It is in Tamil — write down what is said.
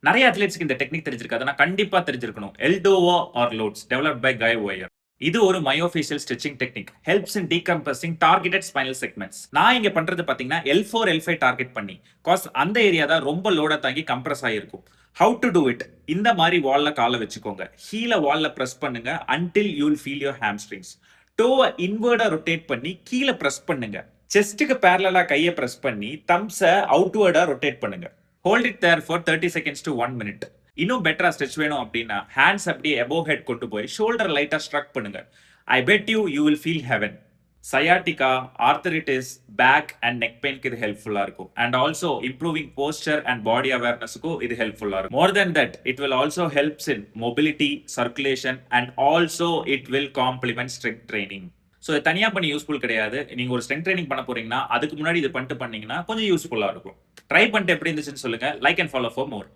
நிறைய அத்லெட்ஸ்க்கு இந்த டெக்னிக் தெரிஞ்சிருக்காது. ஆனா கண்டிப்பா தெரிஞ்சிருக்கணும். ELDOA are lots developed by Guy Voyer. இது ஒரு myofascial stretching technique. Helps in decompressing targeted spinal segments. நான் இங்க பண்றது பாத்தீங்கன்னா L4, L5 டார்கெட் பண்ணி. காஸ் அந்த ஏரியா தான் ரொம்ப லோட தாங்கி கம்ப்ரஸ் ஆகிருக்கும். How to do it? இந்த மாதிரி வால்ல காலை வச்சுக்கோங்க. ஹீல வால்ல பிரஸ் பண்ணுங்க until you will feel your hamstrings. டோவை இன்வர்டா ரொட்டேட் பண்ணி கீழே பிரஸ் பண்ணுங்க. செஸ்ட்டுக்கு பேரலா கையை பிரஸ் பண்ணி தம்ஸை அவுட்வர்டா ரொட்டேட் பண்ணுங்க. Hold it there for 30 seconds to 1 minute. இன்னும் பெட்டரா ஸ்ட்ரெச் வேணும் அப்படின்னா ஹேண்ட்ஸ் அப்படியே எபோவ் ஹெட் கொண்டு போய் ஷோல்டர் லைட்டா ஸ்ட்ரக் பண்ணுங்க. I bet you will feel heaven. Sciatica, arthritis, back and neck பெயின்க்கு இது ஹெல்ப்ஃபுல்லா இருக்கும். And also improving posture and body அவேர்னஸுக்கும் இது ஹெல்ப்ஃபுல்லா இருக்கும். More then that it will also helps in mobility, circulation and also it will complement strength training. So இது தனியாக பண்ணி யூஸ்ஃபுல் கிடையாது. நீங்கள் ஒரு ஸ்ட்ரெங்த் ட்ரைனிங் பண்ண போறீங்கன்னா அதுக்கு முன்னாடி இது பண்ணிட்டு பண்ணீங்கன்னா கொஞ்சம் யூஸ்ஃபுல்லாக இருக்கும். ட்ரை பண்ணிட்டு எப்படி இருந்துச்சுன்னு சொல்லுங்க. Like and follow for more.